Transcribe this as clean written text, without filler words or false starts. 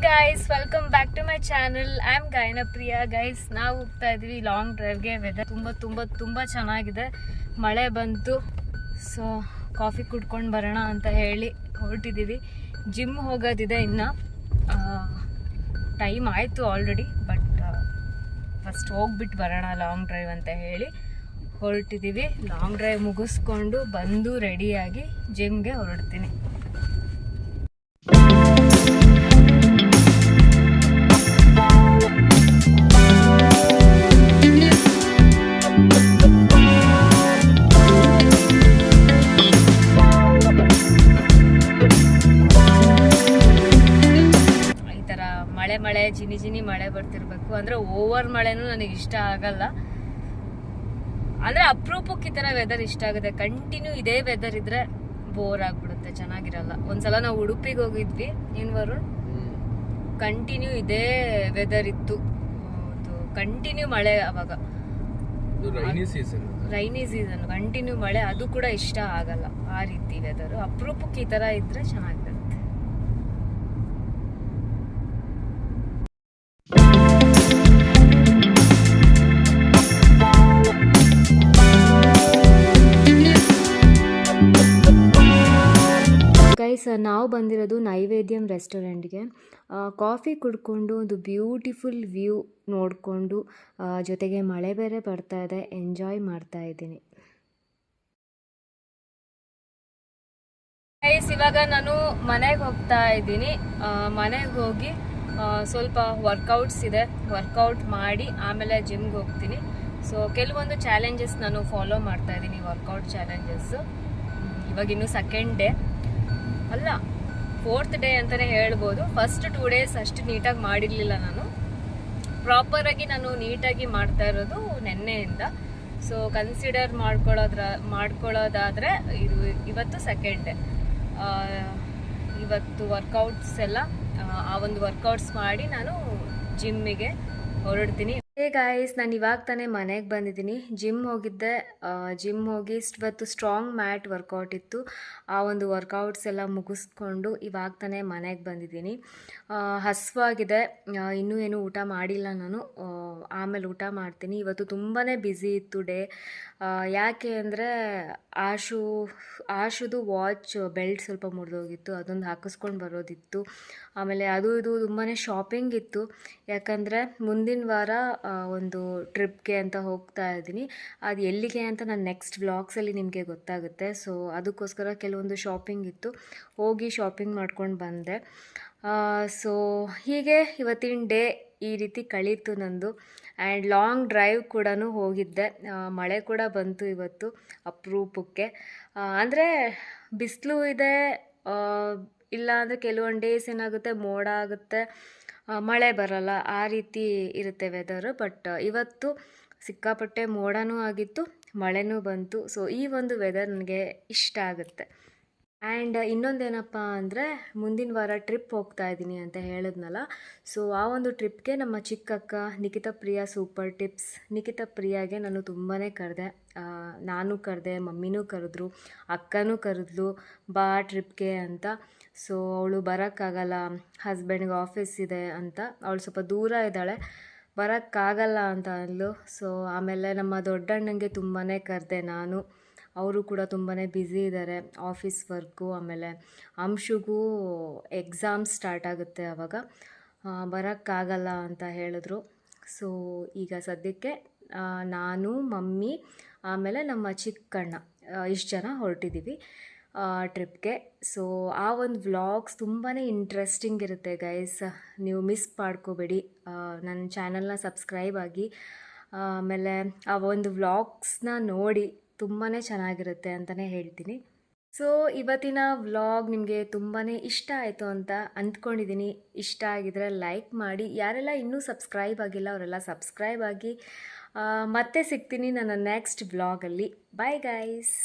Guys, welcome back to my channel. I am Gayana Priya. Guys, ನಾವು ಹೋಗ್ತಾ ಇದ್ವಿ ಲಾಂಗ್ ಡ್ರೈವ್ಗೆ. ವೆದರ್ ತುಂಬ ಚೆನ್ನಾಗಿದೆ. ಮಳೆ ಬಂತು. ಸೊ ಕಾಫಿ ಕುಡ್ಕೊಂಡು ಬರೋಣ ಅಂತ ಹೇಳಿ ಹೊರಟಿದ್ದೀವಿ. ಜಿಮ್ ಹೋಗೋದಿದೆ ಇನ್ನು. ಟೈಮ್ ಆಯಿತು ಆಲ್ರೆಡಿ, ಬಟ್ ಫಸ್ಟ್ ಹೋಗ್ಬಿಟ್ಟು ಬರೋಣ ಲಾಂಗ್ ಡ್ರೈವ್ ಅಂತ ಹೇಳಿ ಹೊರಟಿದ್ದೀವಿ. ಲಾಂಗ್ ಡ್ರೈವ್ ಮುಗಿಸ್ಕೊಂಡು ಬಂದು ರೆಡಿಯಾಗಿ ಜಿಮ್ಗೆ ಹೊರಡ್ತೀನಿ. ಮಳೆ ಜಿನಿ ಮಳೆ ಬರ್ತಿರ್ಬೇಕು. ಅಂದ್ರೆ ಓವರ್ ಮಳೆನೂ ನನಗೆ ಇಷ್ಟ ಆಗಲ್ಲ. ಅಂದ್ರೆ ಅಪರೂಪಕ್ಕೆ ಈ ತರ ವೆದರ್ ಇಷ್ಟ ಆಗುತ್ತೆ. ಕಂಟಿನ್ಯೂ ಇದೇ ವೆದರ್ ಇದ್ರೆ ಬೋರ್ ಆಗ್ಬಿಡುತ್ತೆ, ಚೆನ್ನಾಗಿರಲ್ಲ. ಒಂದ್ಸಲ ನಾವು ಉಡುಪಿಗೆ ಹೋಗಿದ್ವಿ, ವರುಣ್, ಕಂಟಿನ್ಯೂ ಇದೇ ವೆದರ್ ಇತ್ತು. ಕಂಟಿನ್ಯೂ ಮಳೆ. ಅವಾಗ ರೈನಿ ಸೀಸನ್, ಕಂಟಿನ್ಯೂ ಮಳೆ. ಅದು ಕೂಡ ಇಷ್ಟ ಆಗಲ್ಲ ಆ ರೀತಿ ವೆದರ್. ಅಪರೂಪಕ್ಕೆ ಈ ತರ ಇದ್ರೆ ಚೆನ್ನಾಗಿರುತ್ತೆ. ಗೈಸ್, ನಾವು ಬಂದಿರೋದು ನೈವೇದ್ಯಂ ರೆಸ್ಟೋರೆಂಟ್ಗೆ. ಕಾಫಿ ಕುಡ್ಕೊಂಡು ಒಂದು ಬ್ಯೂಟಿಫುಲ್ ವ್ಯೂ ನೋಡಿಕೊಂಡು, ಜೊತೆಗೆ ಮಳೆ ಬೇರೆ ಬರ್ತಾ ಇದೆ, ಎಂಜಾಯ್ ಮಾಡ್ತಾ ಇದ್ದೀನಿ. ಗೈಸ್, ಇವಾಗ ನಾನು ಮನೆಗೆ ಹೋಗ್ತಾ ಇದ್ದೀನಿ. ಮನೆಗೆ ಹೋಗಿ ಸ್ವಲ್ಪ ವರ್ಕೌಟ್ಸ್ ಇದೆ, ವರ್ಕೌಟ್ ಮಾಡಿ ಆಮೇಲೆ ಜಿಮ್ಗೆ ಹೋಗ್ತೀನಿ. ಸೊ ಕೆಲವೊಂದು ಚಾಲೆಂಜಸ್ ನಾನು ಫಾಲೋ ಮಾಡ್ತಾ ಇದ್ದೀನಿ, ವರ್ಕೌಟ್ ಚಾಲೆಂಜಸ್. ಇವಾಗ ಇನ್ನೂ ಸೆಕೆಂಡ್ ಡೇ ಅಲ್ಲ, 4th ಡೇ ಅಂತಲೇ ಹೇಳ್ಬೋದು. ಫಸ್ಟ್ 2 ಡೇಸ್ ಅಷ್ಟು ನೀಟಾಗಿ ಮಾಡಿರಲಿಲ್ಲ ನಾನು. ಪ್ರಾಪರಾಗಿ ನಾನು ನೀಟಾಗಿ ಮಾಡ್ತಾ ಇರೋದು ನೆನ್ನೆಯಿಂದ. ಸೊ ಕನ್ಸಿಡರ್ ಮಾಡ್ಕೊಳ್ಳೋದಾದರೆ ಇವತ್ತು ಸೆಕೆಂಡ್ ಡೇ. ಇವತ್ತು ವರ್ಕೌಟ್ಸ್ ಎಲ್ಲ ಆ ಒಂದು ವರ್ಕೌಟ್ಸ್ ಮಾಡಿ ನಾನು ಜಿಮ್ಮಿಗೆ ಹೊರಡ್ತೀನಿ. ಹೇ ಗಾಯ್ಸ್, ನಾನು ಇವಾಗ ತಾನೇ ಮನೆಗೆ ಬಂದಿದ್ದೀನಿ. ಜಿಮ್ ಹೋಗಿದ್ದೆ. ಜಿಮ್ ಹೋಗಿ ಇವತ್ತು ಸ್ಟ್ರಾಂಗ್ ಮ್ಯಾಟ್ ವರ್ಕೌಟ್ ಇತ್ತು. ಆ ಒಂದು ವರ್ಕೌಟ್ಸ್ ಎಲ್ಲ ಮುಗಿಸ್ಕೊಂಡು ಇವಾಗ ತಾನೇ ಮನೆಗೆ ಬಂದಿದ್ದೀನಿ. ಹಸಿವಾಗಿದೆ. ಇನ್ನೂ ಏನು ಊಟ ಮಾಡಿಲ್ಲ ನಾನು. ಆಮೇಲೆ ಊಟ ಮಾಡ್ತೀನಿ. ಇವತ್ತು ತುಂಬಾ ಬ್ಯುಸಿ ಇತ್ತು ಡೇ. ಯಾಕೆ ಅಂದರೆ ಆಶುದು ವಾಚ್ ಬೆಲ್ಟ್ ಸ್ವಲ್ಪ ಮುರಿದೋಗಿತ್ತು, ಅದೊಂದು ಹಾಕಿಸ್ಕೊಂಡು ಬರೋದಿತ್ತು. ಆಮೇಲೆ ಅದು ಇದು ತುಂಬಾ ಶಾಪಿಂಗ್ ಇತ್ತು. ಯಾಕಂದರೆ ಮುಂದಿನ ವಾರ ಒಂದು ಟ್ರಿಪ್ಗೆ ಅಂತ ಹೋಗ್ತಾ ಇದ್ದೀನಿ. ಅದು ಎಲ್ಲಿಗೆ ಅಂತ ನಾನು ನೆಕ್ಸ್ಟ್ ವ್ಲಾಗ್ಸಲ್ಲಿ ನಿಮಗೆ ಗೊತ್ತಾಗುತ್ತೆ. ಸೊ ಅದಕ್ಕೋಸ್ಕರ ಕೆಲವೊಂದು ಶಾಪಿಂಗ್ ಇತ್ತು, ಹೋಗಿ ಶಾಪಿಂಗ್ ಮಾಡ್ಕೊಂಡು ಬಂದೆ. ಸೊ ಹೀಗೆ ಇವತ್ತಿನ ಡೇ ಈ ರೀತಿ ಕಳೀತು ನಂದು. ಆ್ಯಂಡ್ ಲಾಂಗ್ ಡ್ರೈವ್ ಕೂಡ ಹೋಗಿದ್ದೆ. ಮಳೆ ಕೂಡ ಬಂತು ಇವತ್ತು ಅಪರೂಪಕ್ಕೆ. ಅಂದರೆ ಬಿಸಿಲು ಇದೆ, ಇಲ್ಲ ಅಂದರೆ ಕೆಲವೊಂದು ಡೇಸ್ ಏನಾಗುತ್ತೆ ಮೋಡ ಆಗುತ್ತೆ, ಮಳೆ ಬರಲ್ಲ, ಆ ರೀತಿ ಇರುತ್ತೆ ವೆದರು. ಬಟ್ ಇವತ್ತು ಸಿಕ್ಕಾಪಟ್ಟೆ ಮೋಡನೂ ಆಗಿತ್ತು, ಮಳೆನೂ ಬಂತು. ಸೊ ಈ ಒಂದು ವೆದರ್ ನನಗೆ ಇಷ್ಟ ಆಗುತ್ತೆ. ಆ್ಯಂಡ್ ಇನ್ನೊಂದೇನಪ್ಪ ಅಂದರೆ, ಮುಂದಿನ ವಾರ ಟ್ರಿಪ್ ಹೋಗ್ತಾ ಇದ್ದೀನಿ ಅಂತ ಹೇಳಿದ್ನಲ್ಲ. ಸೊ ಆ ಒಂದು ಟ್ರಿಪ್ಗೆ ನಮ್ಮ ಚಿಕ್ಕಕ್ಕ ನಿಖಿತಾ ಪ್ರಿಯಾ ಸೂಪರ್ ಟಿಪ್ಸ್, ನಿಖಿತಾ ಪ್ರಿಯಾಗೆ ನಾನು ತುಂಬಾ ಕರೆದೆ. ನಾನು ಕರೆದೆ, ಮಮ್ಮಿನೂ ಕರೆದ್ರು, ಅಕ್ಕನೂ ಕರೆದ್ಲು, ಬಾ ಟ್ರಿಪ್ಗೆ ಅಂತ. ಸೊ ಅವಳು ಬರೋಕ್ಕಾಗಲ್ಲ, ಹಸ್ಬೆಂಡ್ಗೆ ಆಫೀಸ್ ಇದೆ ಅಂತ, ಅವಳು ಸ್ವಲ್ಪ ದೂರ ಇದ್ದಾಳೆ, ಬರೋಕ್ಕಾಗಲ್ಲ ಅಂತ ಅಂದ್ಲು. ಸೊ ಆಮೇಲೆ ನಮ್ಮ ದೊಡ್ಡಣ್ಣಂಗೆ ತುಂಬಾ ಕರೆದೆ ನಾನು. ಅವರು ಕೂಡ ತುಂಬಾ ಬ್ಯುಸಿ ಇದ್ದಾರೆ, ಆಫೀಸ್ ವರ್ಕು. ಆಮೇಲೆ ಅಂಶುಗೂ ಎಕ್ಸಾಮ್ಸ್ ಸ್ಟಾರ್ಟ್ ಆಗುತ್ತೆ, ಆವಾಗ ಬರೋಕ್ಕಾಗಲ್ಲ ಅಂತ ಹೇಳಿದ್ರು. ಸೊ ಈಗ ಸದ್ಯಕ್ಕೆ ನಾನು, ಮಮ್ಮಿ, ಆಮೇಲೆ ನಮ್ಮ ಚಿಕ್ಕಣ್ಣ ಇಷ್ಟು ಜನ ಹೊರಟಿದ್ದೀವಿ ಟ್ರಿಪ್ಗೆ. ಸೊ ಆ ಒಂದು ವ್ಲಾಗ್ಸ್ ತುಂಬಾ ಇಂಟ್ರೆಸ್ಟಿಂಗ್ ಇರುತ್ತೆ ಗೈಸ್, ನೀವು ಮಿಸ್ ಮಾಡ್ಕೋಬೇಡಿ. ನನ್ನ ಚಾನಲ್ನ ಸಬ್ಸ್ಕ್ರೈಬ್ ಆಗಿ, ಆಮೇಲೆ ಆ ಒಂದು ವ್ಲಾಗ್ಸ್ನ ನೋಡಿ, ತುಂಬಾ ಚೆನ್ನಾಗಿರುತ್ತೆ ಅಂತಲೇ ಹೇಳ್ತೀನಿ. ಸೊ ಇವತ್ತಿನ ವ್ಲಾಗ್ ನಿಮಗೆ ತುಂಬಾ ಇಷ್ಟ ಆಯಿತು ಅಂತ ಅಂದ್ಕೊಂಡಿದ್ದೀನಿ. ಇಷ್ಟ ಆಗಿದರೆ ಲೈಕ್ ಮಾಡಿ. ಯಾರೆಲ್ಲ ಇನ್ನೂ ಸಬ್ಸ್ಕ್ರೈಬ್ ಆಗಿಲ್ಲ ಅವರೆಲ್ಲ ಸಬ್ಸ್ಕ್ರೈಬ್ ಆಗಿ. ಮತ್ತೆ ಸಿಗ್ತೀನಿ ನನ್ನ ನೆಕ್ಸ್ಟ್ ವ್ಲಾಗಲ್ಲಿ. Bye guys.